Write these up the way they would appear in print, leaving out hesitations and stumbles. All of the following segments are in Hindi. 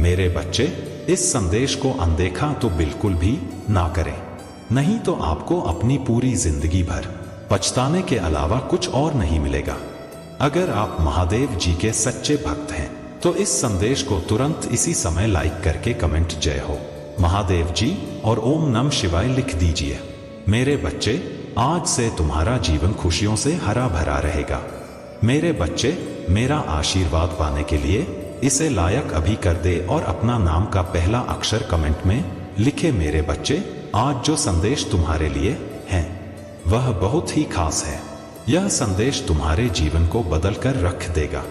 मेरे बच्चे, इस संदेश को अनदेखा तो बिल्कुल भी ना करें, नहीं तो आपको अपनी पूरी जिंदगी भर पछताने के अलावा कुछ और नहीं मिलेगा। अगर आप महादेव जी के सच्चे भक्त हैं तो इस संदेश को तुरंत इसी समय लाइक करके कमेंट जय हो महादेव जी और ओम नमः शिवाय लिख दीजिए। मेरे बच्चे, आज से तुम्हारा जीवन खुशियों से हरा भरा रहेगा। मेरे बच्चे, मेरा आशीर्वाद पाने के लिए इसे लायक अभी कर दे और अपना नाम का पहला अक्षर कमेंट में लिखे। मेरे बच्चे, आज जो संदेश तुम्हारे लिए है वह बहुत ही खास है। यह संदेश तुम्हारे जीवन को बदल कर रख देगा।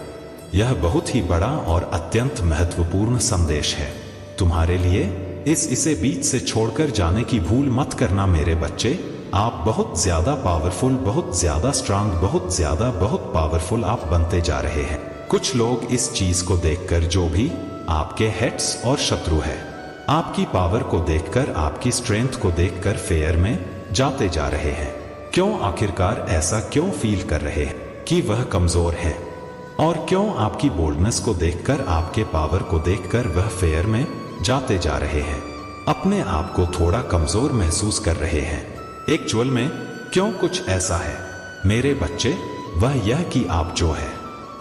यह बहुत ही बड़ा और अत्यंत महत्वपूर्ण संदेश है तुम्हारे लिए। इसे बीच से छोड़कर जाने की भूल मत करना मेरे बच्चे। आप बहुत ज्यादा पावरफुल, बहुत ज्यादा स्ट्रांग, बहुत पावरफुल आप बनते जा रहे हैं। कुछ लोग इस चीज को देखकर, जो भी आपके हेट्स और शत्रु है, आपकी पावर को देखकर, आपकी स्ट्रेंथ को देखकर फेयर में जाते जा रहे हैं। क्यों? आखिरकार ऐसा क्यों फील कर रहे हैं कि वह कमजोर है? और क्यों आपकी बोल्डनेस को देखकर, आपके पावर को देखकर वह फेयर में जाते जा रहे हैं? अपने आप को थोड़ा कमजोर महसूस कर रहे हैं। एक्चुअल में क्यों कुछ ऐसा है मेरे बच्चे? वह यह कि आप जो है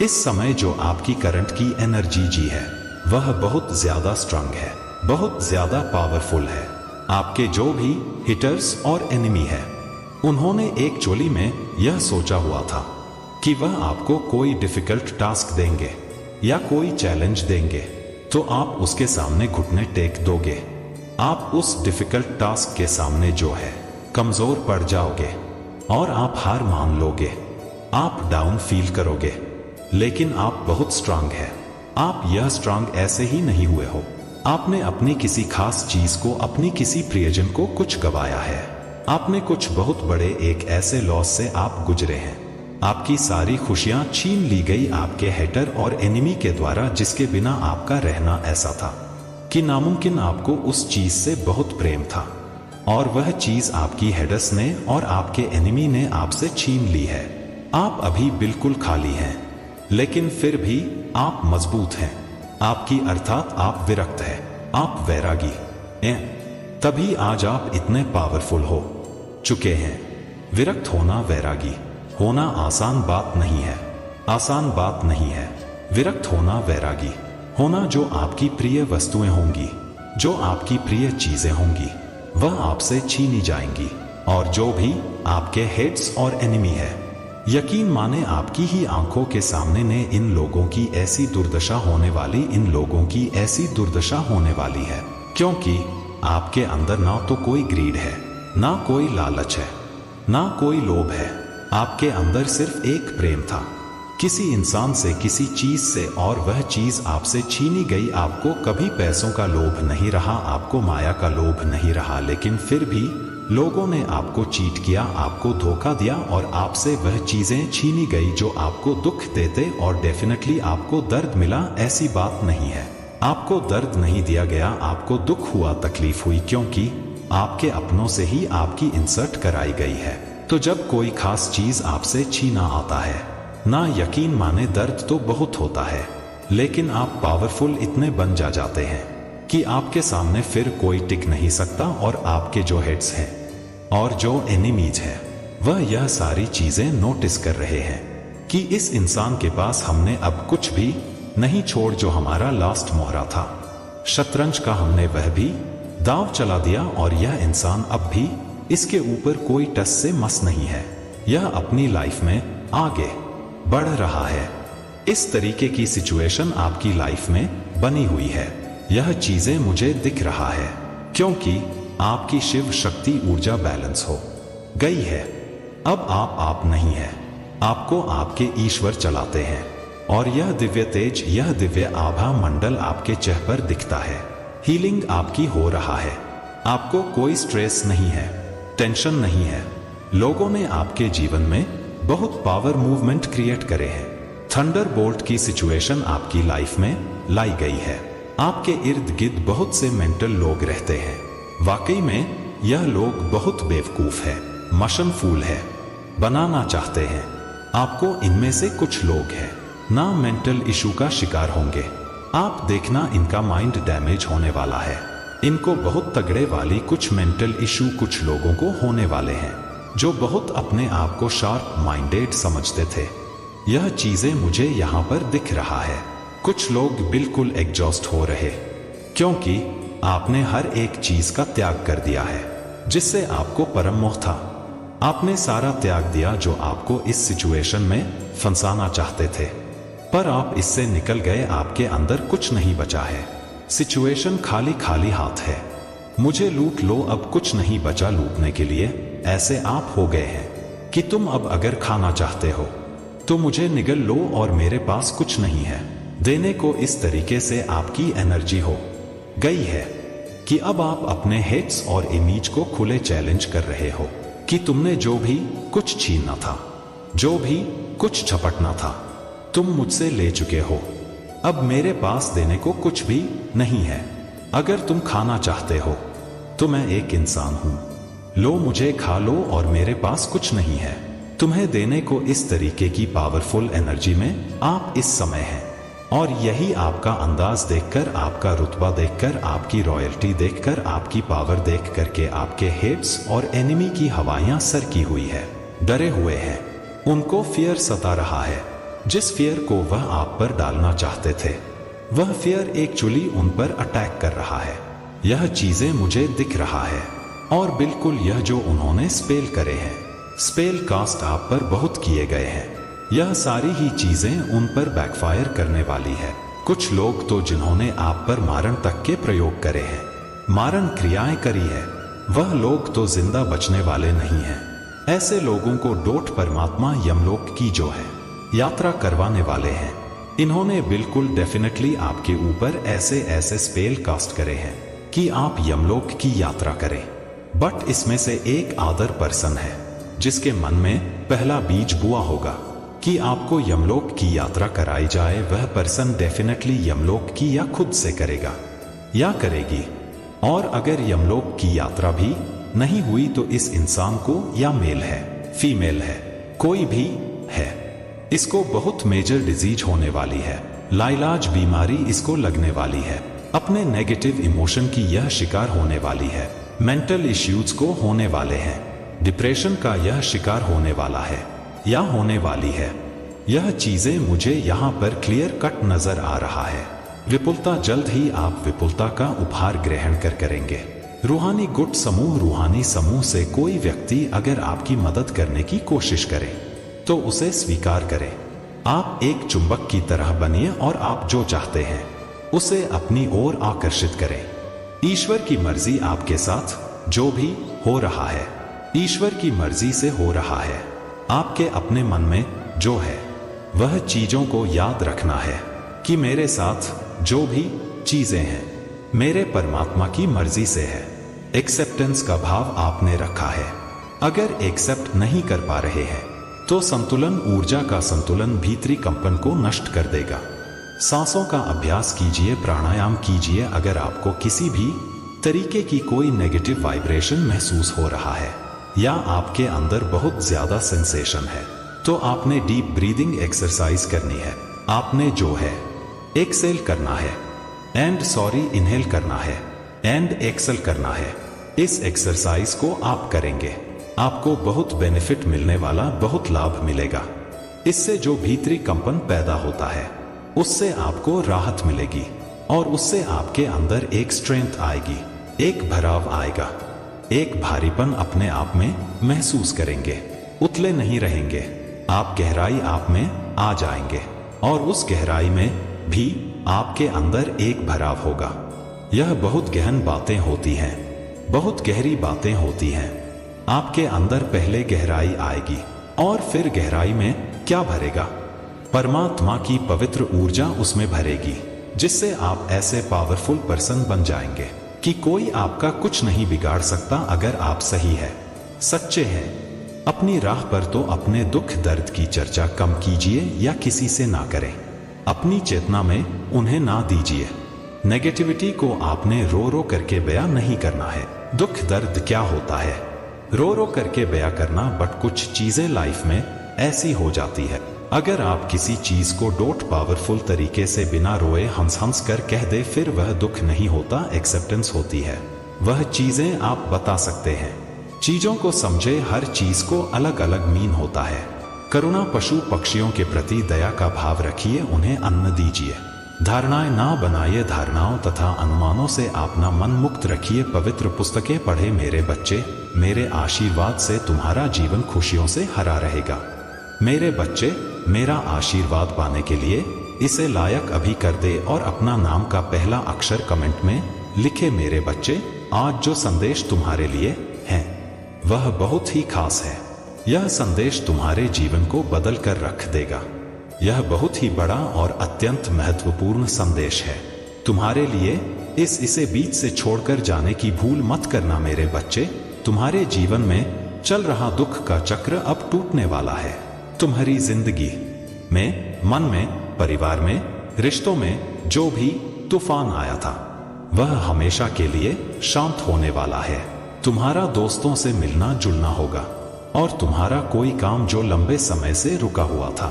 इस समय, जो आपकी करंट की एनर्जी जी है, वह बहुत ज्यादा स्ट्रांग है, बहुत ज्यादा पावरफुल है। आपके जो भी हिटर्स और एनिमी है, उन्होंने एक्चुअली में यह सोचा हुआ था कि वह आपको कोई डिफिकल्ट टास्क देंगे या कोई चैलेंज देंगे तो आप उसके सामने घुटने टेक दोगे। आप उस डिफिकल्ट टास्क के सामने जो है कमजोर पड़ जाओगे और आप हार मान लोगे, आप डाउन फील करोगे। लेकिन आप बहुत स्ट्रांग है। आप यह स्ट्रांग ऐसे ही नहीं हुए हो। आपने अपनी किसी खास चीज को, अपनी किसी प्रियजन को कुछ गवाया है। आपने कुछ बहुत बड़े एक ऐसे लॉस से आप गुजरे हैं। आपकी सारी खुशियां छीन ली गई आपके हेटर और एनिमी के द्वारा, जिसके बिना आपका रहना ऐसा था कि नामुमकिन। आपको उस चीज से बहुत प्रेम था और वह चीज आपकी हेडर्स ने और आपके एनिमी ने आपसे छीन ली है। आप अभी बिल्कुल खाली हैं, लेकिन फिर भी आप मजबूत हैं। आपकी अर्थात आप विरक्त है, आप वैरागी हैं। तभी आज आप इतने पावरफुल हो चुके हैं। विरक्त होना, वैरागी होना आसान बात नहीं है, आसान बात नहीं है। विरक्त होना, वैरागी होना, जो आपकी प्रिय वस्तुएं होंगी, जो आपकी प्रिय चीजें होंगी, वह आपसे छीनी जाएंगी। और जो भी आपके हेड्स और एनिमी है, यकीन माने आपकी ही आंखों के सामने ने इन लोगों की ऐसी दुर्दशा होने वाली, इन लोगों की ऐसी दुर्दशा होने वाली है, क्योंकि आपके अंदर ना तो कोई ग्रीड है, ना कोई लालच है, ना कोई लोभ है। आपके अंदर सिर्फ एक प्रेम था, किसी इंसान से, किसी चीज से, और वह चीज आपसे छीनी गई। आपको कभी पैसों का लोभ नहीं रहा, आपको माया का लोभ नहीं रहा, लेकिन फिर भी लोगों ने आपको चीट किया, आपको धोखा दिया और आपसे वह चीजें छीनी गई जो आपको दुख देते। और डेफिनेटली आपको दर्द मिला, ऐसी बात नहीं है। आपको दर्द नहीं दिया गया, आपको दुख हुआ, तकलीफ हुई, क्योंकि आपके अपनों से ही आपकी इंसर्ट कराई गई है। तो जब कोई खास चीज आपसे छीना आता है ना, यकीन माने दर्द तो बहुत होता है, लेकिन आप पावरफुल इतने बन जाते हैं कि आपके सामने फिर कोई टिक नहीं सकता। और आपके जो हेड्स हैं और जो एनिमीज हैं, वह यह सारी चीजें नोटिस कर रहे हैं कि इस इंसान के पास हमने अब कुछ भी नहीं छोड़, जो हमारा लास्ट मोहरा था शतरंज का, हमने वह भी दांव चला दिया। और यह इंसान अब भी इसके ऊपर कोई टस से मस नहीं है। यह अपनी लाइफ में आगे बढ़ रहा है। इस तरीके की सिचुएशन आपकी लाइफ में बनी हुई है। यह चीजें मुझे दिख रहा है, क्योंकि आपकी शिव शक्ति ऊर्जा बैलेंस हो गई है। अब आप नहीं है, आपको आपके ईश्वर चलाते हैं। और यह दिव्य तेज, यह दिव्य आभा मंडल आपके चेहरे पर दिखता है। हीलिंग आपकी हो रहा है। आपको कोई स्ट्रेस नहीं है, टेंशन नहीं है। लोगों ने आपके जीवन में बहुत पावर मूवमेंट क्रिएट करे हैं। थंडर बोल्ट की सिचुएशन आपकी लाइफ में लाई गई है। आपके इर्द गिर्द बहुत से मेंटल लोग रहते हैं। वाकई में यह लोग बहुत बेवकूफ है, मशन फूल है, बनाना चाहते हैं आपको। इनमें से कुछ लोग हैं ना मेंटल इशू का शिकार होंगे, आप देखना इनका माइंड डैमेज होने वाला है। इनको बहुत तगड़े वाली कुछ मेंटल इशू कुछ लोगों को होने वाले हैं, जो बहुत अपने आप को शार्प माइंडेड समझते थे। यह चीजें मुझे यहाँ पर दिख रहा है। कुछ लोग बिल्कुल एग्जॉस्ट हो रहे, क्योंकि आपने हर एक चीज का त्याग कर दिया है जिससे आपको परम मोह था। आपने सारा त्याग दिया जो आपको इस सिचुएशन में फंसाना चाहते थे, पर आप इससे निकल गए। आपके अंदर कुछ नहीं बचा है। सिचुएशन खाली खाली हाथ है। मुझे लूट लो, अब कुछ नहीं बचा लूटने के लिए। ऐसे आप हो गए हैं कि तुम अब अगर खाना चाहते हो तो मुझे निगल लो और मेरे पास कुछ नहीं है देने को। इस तरीके से आपकी एनर्जी हो गई है कि अब आप अपने हेट्स और इमेज को खुले चैलेंज कर रहे हो कि तुमने जो भी कुछ छीनना था, जो भी कुछ झपटना था, तुम मुझसे ले चुके हो। अब मेरे पास देने को कुछ भी नहीं है। अगर तुम खाना चाहते हो तो मैं एक इंसान हूं, लो मुझे खा लो, और मेरे पास कुछ नहीं है तुम्हें देने को। इस तरीके की पावरफुल एनर्जी में आप इस समय हैं, और यही आपका अंदाज देखकर, आपका रुतबा देखकर, आपकी रॉयल्टी देखकर, आपकी पावर देख करके आपके हेट्स और एनिमी की हवाइयां सर की हुई है, डरे हुए हैं। उनको फियर सता रहा है। जिस फियर को वह आप पर डालना चाहते थे, वह फियर एक्चुअली उन पर अटैक कर रहा है। यह चीजें मुझे दिख रहा है, और बिल्कुल यह जो उन्होंने स्पेल करे हैं, स्पेल कास्ट आप पर बहुत किए गए हैं, यह सारी ही चीजें उन पर बैकफायर करने वाली है। कुछ लोग तो जिन्होंने आप पर मारण तक के प्रयोग करे हैं, मारण क्रियाएं करी है, वह लोग तो जिंदा बचने वाले नहीं हैं। ऐसे लोगों को डोट परमात्मा यमलोक की जो है यात्रा करवाने वाले हैं। इन्होंने बिल्कुल डेफिनेटली आपके ऊपर ऐसे ऐसे स्पेल कास्ट करे हैं कि आप यमलोक की यात्रा करें। बट इसमें से एक आदर पर्सन है जिसके मन में पहला बीज बुआ होगा कि आपको यमलोक की यात्रा कराई जाए। वह पर्सन डेफिनेटली यमलोक की या खुद से करेगा या करेगी। और अगर यमलोक की यात्रा भी नहीं हुई तो इस इंसान को, या मेल है फीमेल है, कोई भी है, इसको बहुत मेजर डिजीज होने वाली है, लाइलाज बीमारी इसको लगने वाली है, अपने नेगेटिव इमोशन की यह शिकार होने वाली है, मेंटल इश्यूज को होने वाले हैं, डिप्रेशन का यह शिकार होने वाला है या होने वाली है। यह चीजें मुझे यहाँ पर क्लियर कट नजर आ रहा है। विपुलता, जल्द ही आप विपुलता का उपहार ग्रहण करेंगे। रूहानी गुट समूह, रूहानी समूह से कोई व्यक्ति अगर आपकी मदद करने की कोशिश करे तो उसे स्वीकार करें। आप एक चुंबक की तरह बनिए और आप जो चाहते हैं उसे अपनी ओर आकर्षित करें। ईश्वर की मर्जी आपके साथ, जो भी हो रहा है ईश्वर की मर्जी से हो रहा है। आपके अपने मन में जो है वह चीजों को याद रखना है कि मेरे साथ जो भी चीजें हैं मेरे परमात्मा की मर्जी से है। एक्सेप्टेंस का भाव आपने रखा है। अगर एक्सेप्ट नहीं कर पा रहे हैं तो संतुलन, ऊर्जा का संतुलन भीतरी कंपन को नष्ट कर देगा। सांसों का अभ्यास कीजिए, प्राणायाम कीजिए। अगर आपको किसी भी तरीके की कोई नेगेटिव वाइब्रेशन महसूस हो रहा है या आपके अंदर बहुत ज्यादा सेंसेशन है तो आपने डीप ब्रीदिंग एक्सरसाइज करनी है। आपने जो है एक्सेल करना है, एंड सॉरी इनहेल करना है, एंड एक्सेल करना है। इस एक्सरसाइज को आप करेंगे, आपको बहुत बेनिफिट मिलने वाला, बहुत लाभ मिलेगा। इससे जो भीतरी कंपन पैदा होता है उससे आपको राहत मिलेगी और उससे आपके अंदर एक स्ट्रेंथ आएगी, एक भराव आएगा, एक भारीपन अपने आप में महसूस करेंगे। उतले नहीं रहेंगे, आप गहराई आप में आ जाएंगे और उस गहराई में भी आपके अंदर एक भराव होगा। यह बहुत गहन बातें होती हैं, बहुत गहरी बातें होती हैं। आपके अंदर पहले गहराई आएगी और फिर गहराई में क्या भरेगा? परमात्मा की पवित्र ऊर्जा उसमें भरेगी, जिससे आप ऐसे पावरफुल पर्सन बन जाएंगे कि कोई आपका कुछ नहीं बिगाड़ सकता अगर आप सही है, सच्चे हैं। अपनी राह पर तो अपने दुख दर्द की चर्चा कम कीजिए या किसी से ना करें। अपनी चेतना में उन्हें ना दीजिए। नेगेटिविटी को आपने रो रो करके बयां नहीं करना है। दुख दर्द क्या होता है रो रो करके बयां करना, बट कुछ चीजें लाइफ में ऐसी हो जाती है अगर आप किसी चीज को डोट पावरफुल तरीके से बिना रोए हंस हंस कर कह दे, फिर वह दुख नहीं होता, एक्सेप्टेंस होती है। वह चीजें आप बता सकते हैं। चीजों को समझे, हर चीज को अलग अलग मीन होता है। करुणा, पशु पक्षियों के प्रति दया का भाव रखिए, उन्हें अन्न दीजिए। धारणाएं ना बनाइए, धारणाओं तथा अनुमानों से अपना मन मुक्त रखिए। पवित्र पुस्तकें पढ़े मेरे बच्चे, मेरे आशीर्वाद से तुम्हारा जीवन खुशियों से हरा रहेगा। मेरे बच्चे, मेरा आशीर्वाद पाने के लिए इसे लायक अभी कर दे और अपना नाम का पहला अक्षर कमेंट में लिखे। मेरे बच्चे, आज जो संदेश तुम्हारे लिए है वह बहुत ही खास है। यह संदेश तुम्हारे जीवन को बदल कर रख देगा। यह बहुत ही बड़ा और अत्यंत महत्वपूर्ण संदेश है तुम्हारे लिए। इसे बीच से छोड़कर जाने की भूल मत करना मेरे बच्चे। तुम्हारे जीवन में चल रहा दुख का चक्र अब टूटने वाला है। तुम्हारी जिंदगी में, मन में, परिवार में, रिश्तों में जो भी तूफान आया था वह हमेशा के लिए शांत होने वाला है। तुम्हारा दोस्तों से मिलना जुलना होगा और तुम्हारा कोई काम जो लंबे समय से रुका हुआ था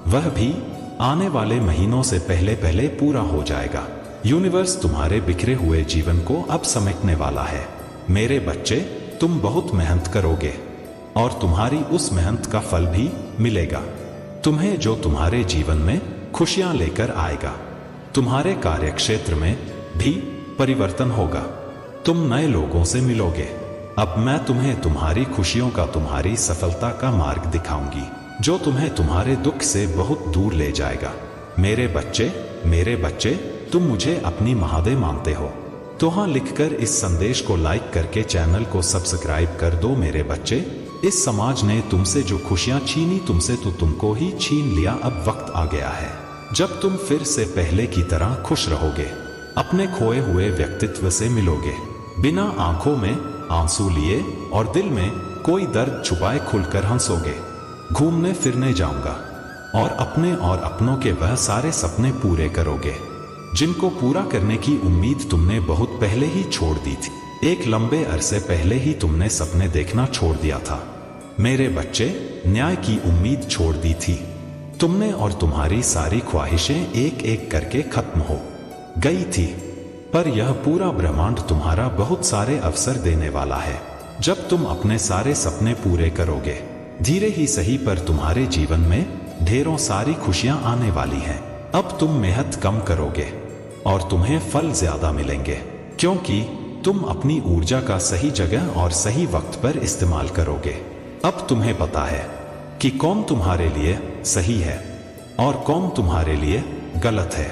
वह भी आने वाले महीनों से पहले पहले पूरा हो जाएगा। यूनिवर्स तुम्हारे बिखरे हुए जीवन को अब समेटने वाला है। मेरे बच्चे, तुम बहुत मेहनत करोगे और तुम्हारी उस मेहनत का फल भी मिलेगा तुम्हें, जो तुम्हारे जीवन में खुशियां लेकर आएगा। तुम्हारे कार्यक्षेत्र में भी परिवर्तन होगा। तुम नए लोगों से मिलोगे। अब मैं तुम्हें तुम्हारी खुशियों का, तुम्हारी सफलता का मार्ग दिखाऊंगी जो तुम्हें तुम्हारे दुख से बहुत दूर ले जाएगा। मेरे बच्चे, तुम मुझे अपनी महादेव मानते हो तो हाँ लिखकर इस संदेश को लाइक करके चैनल को सब्सक्राइब कर दो। मेरे बच्चे, इस समाज ने तुमसे जो खुशियां छीनी तुमसे तो तुमको ही छीन लिया। अब वक्त आ गया है जब तुम फिर से पहले की तरह खुश रहोगे, अपने खोए हुए व्यक्तित्व से मिलोगे, बिना आंखों में आंसू लिए और दिल में कोई दर्द छुपाए खुलकर हंसोगे। घूमने फिरने जाऊंगा और अपने और अपनों के वह सारे सपने पूरे करोगे जिनको पूरा करने की उम्मीद तुमने बहुत पहले ही छोड़ दी थी। एक लंबे अरसे पहले ही तुमने सपने देखना छोड़ दिया था। मेरे बच्चे, न्याय की उम्मीद छोड़ दी थी तुमने और तुम्हारी सारी ख्वाहिशें एक एक करके खत्म हो गई थी। पर यह पूरा ब्रह्मांड तुम्हारा बहुत सारे अवसर देने वाला है। जब तुम अपने सारे सपने पूरे करोगे, धीरे ही सही पर तुम्हारे जीवन में ढेरों सारी खुशियां आने वाली हैं। अब तुम मेहनत कम करोगे और तुम्हें फल ज्यादा मिलेंगे, क्योंकि तुम अपनी ऊर्जा का सही जगह और सही वक्त पर इस्तेमाल करोगे। अब तुम्हें पता है कि कौन तुम्हारे लिए सही है और कौन तुम्हारे लिए गलत है।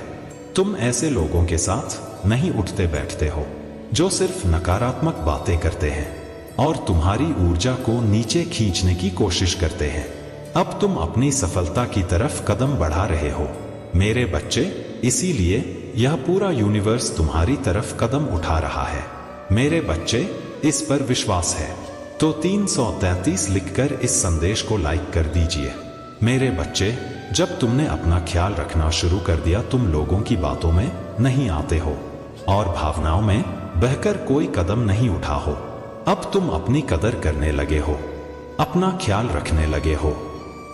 तुम ऐसे लोगों के साथ नहीं उठते बैठते हो जो सिर्फ नकारात्मक बातें करते हैं और तुम्हारी ऊर्जा को नीचे खींचने की कोशिश करते हैं। अब तुम अपनी सफलता की तरफ कदम बढ़ा रहे हो मेरे बच्चे, इसीलिए यह पूरा यूनिवर्स तुम्हारी तरफ कदम उठा रहा है। मेरे बच्चे, इस पर विश्वास है तो 333 लिखकर इस संदेश को लाइक कर दीजिए। मेरे बच्चे, जब तुमने अपना ख्याल रखना शुरू कर दिया, तुम लोगों की बातों में नहीं आते हो और भावनाओं में बहकर कोई कदम नहीं उठा हो। अब तुम अपनी कदर करने लगे हो, अपना ख्याल रखने लगे हो।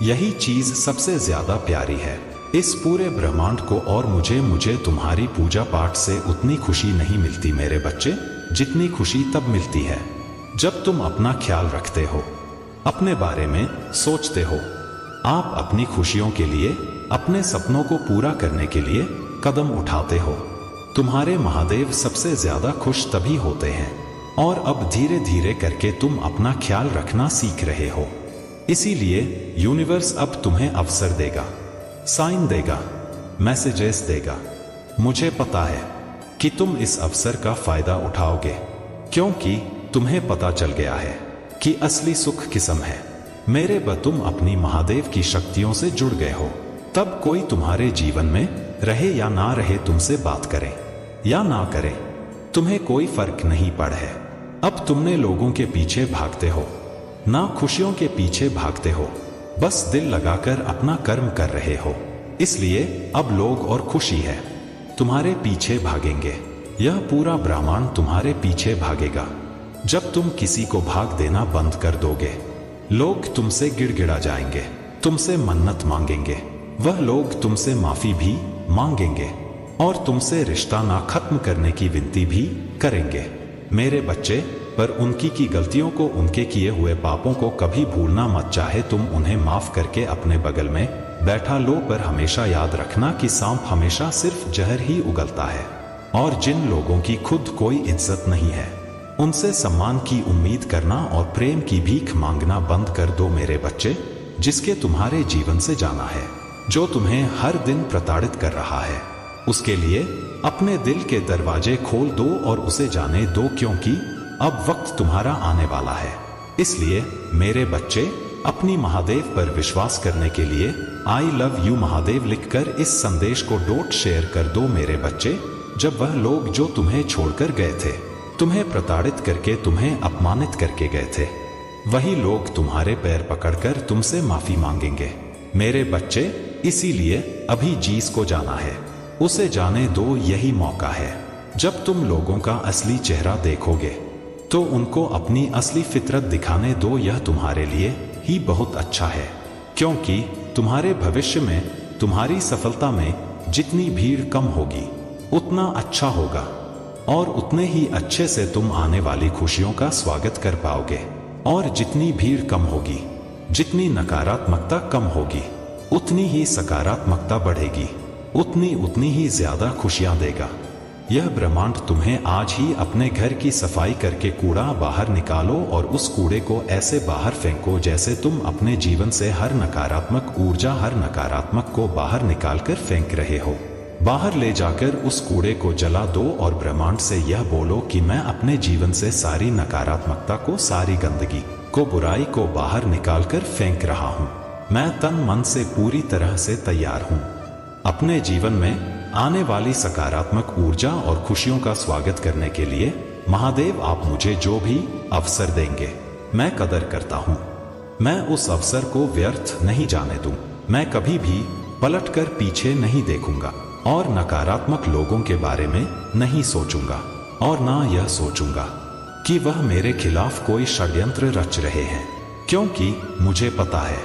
यही चीज सबसे ज्यादा प्यारी है इस पूरे ब्रह्मांड को। और मुझे तुम्हारी पूजा पाठ से उतनी खुशी नहीं मिलती मेरे बच्चे, जितनी खुशी तब मिलती है जब तुम अपना ख्याल रखते हो, अपने बारे में सोचते हो। आप अपनी खुशियों के लिए, अपने सपनों को पूरा करने के लिए कदम उठाते हो। तुम्हारे महादेव सबसे ज्यादा खुश तभी होते हैं और अब धीरे धीरे करके तुम अपना ख्याल रखना सीख रहे हो। इसीलिए यूनिवर्स अब तुम्हें अवसर देगा, साइन देगा, मैसेजेस देगा। मुझे पता है कि तुम इस अवसर का फायदा उठाओगे, क्योंकि तुम्हें पता चल गया है कि असली सुख किस्म है। मेरे तुम अपनी महादेव की शक्तियों से जुड़ गए हो। तब कोई तुम्हारे जीवन में रहे या ना रहे, तुमसे बात करे या ना करे, तुम्हें कोई फर्क नहीं पड़ है। अब तुमने लोगों के पीछे भागते हो, ना खुशियों के पीछे भागते हो, बस दिल लगाकर अपना कर्म कर रहे हो। इसलिए अब लोग और खुशी है तुम्हारे पीछे भागेंगे। यह पूरा ब्रह्मांड तुम्हारे पीछे भागेगा। जब तुम किसी को भाग देना बंद कर दोगे, लोग तुमसे गिड़गिड़ा जाएंगे। तुमसे मन्नत मांगेंगे, वह लोग तुमसे माफी भी मांगेंगे और तुमसे रिश्ता ना खत्म करने की विनती भी करेंगे। मेरे बच्चे, पर उनकी की गलतियों को, उनके किए हुए पापों को कभी भूलना मत। चाहे तुम उन्हें माफ करके अपने बगल में बैठा लो, पर हमेशा याद रखना कि सांप हमेशा सिर्फ जहर ही उगलता है। और जिन लोगों की खुद कोई इज्जत नहीं है, उनसे सम्मान की उम्मीद करना और प्रेम की भीख मांगना बंद कर दो मेरे बच्चे। जिसके तुम्हारे जीवन से जाना है, जो तुम्हें हर दिन प्रताड़ित कर रहा है, उसके लिए अपने दिल के दरवाजे खोल दो और उसे जाने दो, क्योंकि अब वक्त तुम्हारा आने वाला है। इसलिए मेरे बच्चे, अपनी महादेव पर विश्वास करने के लिए आई लव यू महादेव लिखकर इस संदेश को शेयर कर दो मेरे बच्चे। जब वह लोग जो तुम्हें छोड़कर गए थे, तुम्हें प्रताड़ित करके, तुम्हें अपमानित करके गए थे, वही लोग तुम्हारे पैर पकड़कर तुमसे माफी मांगेंगे मेरे बच्चे। इसीलिए अभी जीस को जाना है, उसे जाने दो। यही मौका है जब तुम लोगों का असली चेहरा देखोगे, तो उनको अपनी असली फितरत दिखाने दो। यह तुम्हारे लिए ही बहुत अच्छा है, क्योंकि तुम्हारे भविष्य में, तुम्हारी सफलता में जितनी भीड़ कम होगी, उतना अच्छा होगा और उतने ही अच्छे से तुम आने वाली खुशियों का स्वागत कर पाओगे। और जितनी भीड़ कम होगी, जितनी नकारात्मकता कम होगी, उतनी ही सकारात्मकता बढ़ेगी, उतनी ही ज्यादा खुशियां देगा। यह ब्रह्मांड तुम्हें आज ही अपने घर की सफाई करके कूड़ा बाहर निकालो और उस कूड़े को ऐसे बाहर फेंको जैसे तुम अपने जीवन से हर नकारात्मक ऊर्जा, हर नकारात्मक को बाहर निकालकर फेंक रहे हो। बाहर ले जाकर उस कूड़े को जला दो और ब्रह्मांड से यह बोलो कि मैं अपने जीवन से सारी नकारात्मकता को, सारी गंदगी को, बुराई को बाहर निकालकर फेंक रहा हूँ। मैं तन मन से पूरी तरह से तैयार हूँ अपने जीवन में आने वाली सकारात्मक ऊर्जा और खुशियों का स्वागत करने के लिए। महादेव, आप मुझे जो भी अवसर देंगे, मैं कदर करता हूँ। मैं उस अवसर को व्यर्थ नहीं जाने दूं। मैं कभी भी पलटकर पीछे नहीं देखूंगा और नकारात्मक लोगों के बारे में नहीं सोचूंगा और ना यह सोचूंगा कि वह मेरे खिलाफ कोई षड्यंत्र रच रहे हैं, क्योंकि मुझे पता है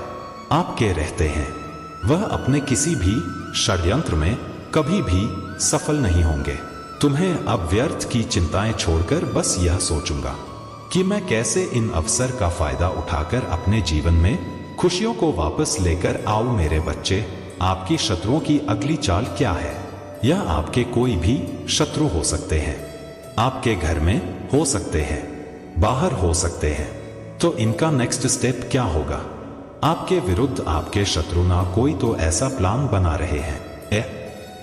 आपके रहते हैं वह अपने किसी भी षड्यंत्र में कभी भी सफल नहीं होंगे। तुम्हें अब व्यर्थ की चिंताएं छोड़कर बस यह सोचूंगा कि मैं कैसे इन अवसर का फायदा उठाकर अपने जीवन में खुशियों को वापस लेकर आऊं। मेरे बच्चे, आपकी शत्रुओं की अगली चाल क्या है? यह आपके कोई भी शत्रु हो सकते हैं, आपके घर में हो सकते हैं, बाहर हो सकते हैं। तो इनका नेक्स्ट स्टेप क्या होगा? आपके विरुद्ध आपके शत्रु ना कोई तो ऐसा प्लान बना रहे हैं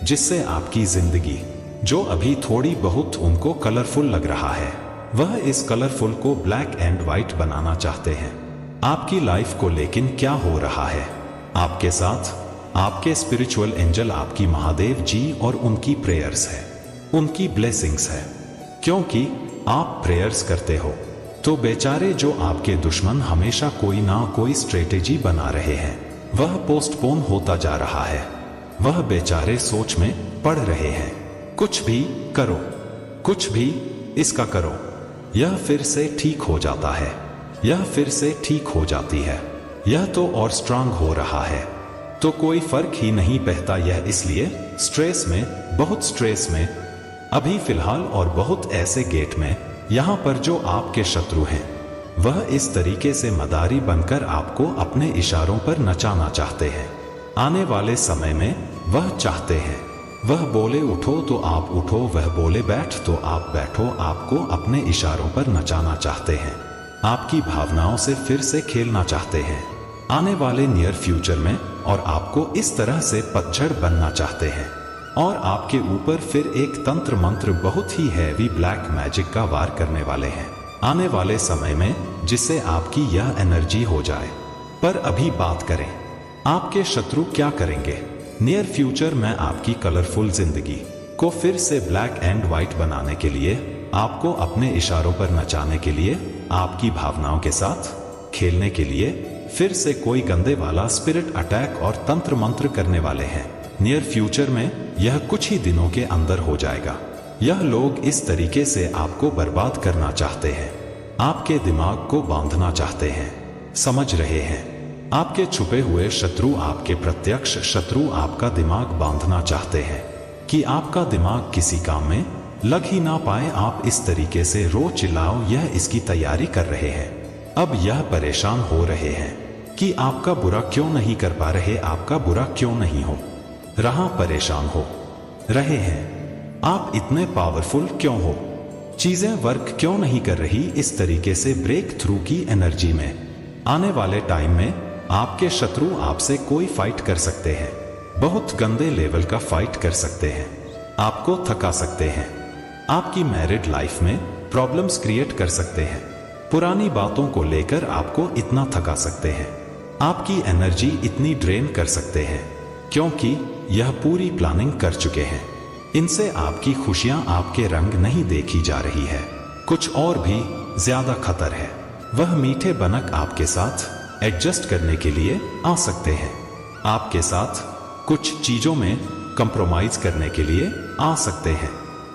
जिससे आपकी जिंदगी, जो अभी थोड़ी बहुत उनको कलरफुल लग रहा है, वह इस कलरफुल को ब्लैक एंड व्हाइट बनाना चाहते हैं आपकी लाइफ को। लेकिन क्या हो रहा है आपके साथ? आपके स्पिरिचुअल एंजल, आपकी महादेव जी और उनकी प्रेयर्स है, उनकी ब्लेसिंग्स है। क्योंकि आप प्रेयर्स करते हो, तो बेचारे जो आपके दुश्मन हमेशा कोई ना कोई स्ट्रेटेजी बना रहे हैं, वह पोस्टपोन होता जा रहा है। वह बेचारे सोच में पड़ रहे हैं, कुछ भी करो, कुछ भी इसका करो, यह फिर से ठीक हो जाता है, यह फिर से ठीक हो जाती है, यह तो और स्ट्रांग हो रहा है, तो कोई फर्क ही नहीं पड़ता। यह इसलिए स्ट्रेस में, बहुत स्ट्रेस में अभी फिलहाल, और बहुत ऐसे गेट में यहाँ पर जो आपके शत्रु हैं, वह इस तरीके से मदारी बनकर आपको अपने इशारों पर नचाना चाहते हैं। आने वाले समय में वह चाहते हैं, वह बोले उठो तो आप उठो, वह बोले बैठ तो आप बैठो। आपको अपने इशारों पर नचाना चाहते हैं, आपकी भावनाओं से फिर से खेलना चाहते हैं आने वाले नियर फ्यूचर में, और आपको इस तरह से पतझड़ बनना चाहते हैं और आपके ऊपर फिर एक तंत्र मंत्र, बहुत ही हैवी ब्लैक मैजिक का वार करने वाले हैं आने वाले समय में, जिससे आपकी यह एनर्जी हो जाए। पर अभी बात करें आपके शत्रु क्या करेंगे नियर फ्यूचर में आपकी कलरफुल जिंदगी को फिर से ब्लैक एंड व्हाइट बनाने के लिए, आपको अपने इशारों पर नचाने के लिए, आपकी भावनाओं के साथ खेलने के लिए फिर से कोई गंदे वाला स्पिरिट अटैक और तंत्र मंत्र करने वाले हैं नियर फ्यूचर में। यह कुछ ही दिनों के अंदर हो जाएगा। यह लोग इस तरीके से आपको बर्बाद करना चाहते हैं, आपके दिमाग को बांधना चाहते हैं, समझ रहे हैं? आपके छुपे हुए शत्रु, आपके प्रत्यक्ष शत्रु आपका दिमाग बांधना चाहते हैं कि आपका दिमाग किसी काम में लग ही ना पाए। आप इस तरीके से रो चिल्लाओ, यह इसकी तैयारी कर रहे हैं। अब यह परेशान हो रहे हैं कि आपका बुरा क्यों नहीं कर पा रहे, आपका बुरा क्यों नहीं हो रहा, परेशान हो रहे हैं। आप इतने पावरफुल क्यों हो, चीजें वर्क क्यों नहीं कर रही। इस तरीके से ब्रेक थ्रू की एनर्जी में आने वाले टाइम में आपके शत्रु आपसे कोई फाइट कर सकते हैं, बहुत गंदे लेवल का फाइट कर सकते हैं, आपको थका सकते हैं, आपकी मैरिड लाइफ में प्रॉब्लम्स क्रिएट कर सकते हैं, पुरानी बातों को लेकर आपको इतना थका सकते हैं, आपकी एनर्जी इतनी ड्रेन कर सकते हैं, क्योंकि यह पूरी प्लानिंग कर चुके हैं। इनसे आपकी खुशियां, आपके रंग नहीं देखी जा रही है, कुछ और भी ज्यादा खतर है। वह मीठे बनक आपके साथ एडजस्ट करने के लिए आ सकते हैं, आपके साथ कुछ चीजों में कंप्रोमाइज करने के लिए आ सकते हैं,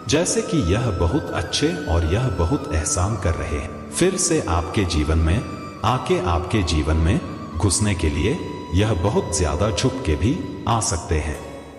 जैसे कि यह बहुत अच्छे और यह बहुत एहसान कर रहे हैं, फिर से आपके जीवन में आके आपके जीवन में घुसने के लिए यह बहुत ज्यादा झुक के भी आ सकते हैं।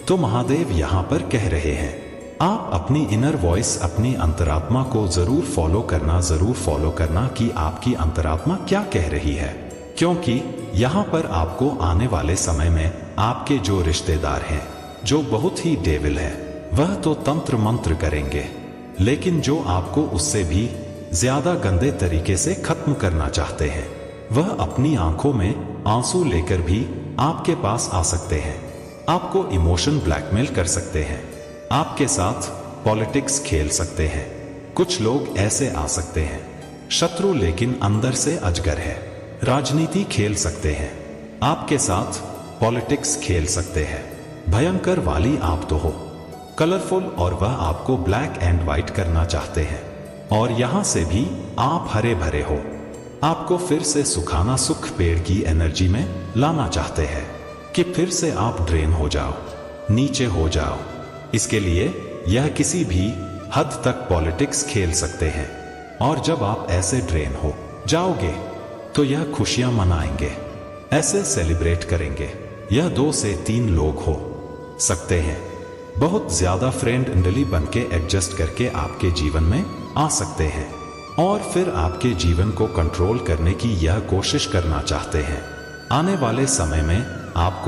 तो महादेव यहाँ पर कह रहे हैं, आप अपनी इनर वॉइस, अपनी अंतरात्मा को जरूर फॉलो करना कि आपकी अंतरात्मा क्या कह रही है, क्योंकि यहाँ पर आपको आने वाले समय में आपके जो रिश्तेदार हैं, जो बहुत ही डेविल है, वह तो तंत्र मंत्र करेंगे, लेकिन जो आपको उससे भी ज्यादा गंदे तरीके से खत्म करना चाहते हैं, वह अपनी आंखों में आंसू लेकर भी आपके पास आ सकते हैं, आपको इमोशन ब्लैकमेल कर सकते हैं, आपके साथ पॉलिटिक्स खेल सकते हैं। कुछ लोग ऐसे आ सकते हैं, शत्रु लेकिन अंदर से अजगर है, राजनीति खेल सकते हैं, आपके साथ पॉलिटिक्स खेल सकते हैं, भयंकर वाली आप तो हो, कलरफुल, और वह आपको ब्लैक एंड व्हाइट करना चाहते हैं, और यहां से भी आप हरे भरे हो, आपको फिर से सुखाना, सुख पेड़ की एनर्जी में लाना चाहते हैं कि फिर से आप ड्रेन हो जाओ, नीचे हो जाओ। इसके लिए यह किसी भी हद तक पॉलिटिक्स खेल सकते हैं, और जब आप ऐसे ड्रेन हो जाओगे तो यह खुशियां मनाएंगे, ऐसे सेलिब्रेट करेंगे। यह 2 से 3 लोग हो सकते हैं, बहुत ज्यादा फ्रेंडली बनके एडजस्ट करके आपके जीवन में आ सकते हैं, और फिर आपके जीवन को कंट्रोल करने की यह कोशिश करना चाहते हैं। आने वाले समय में आपको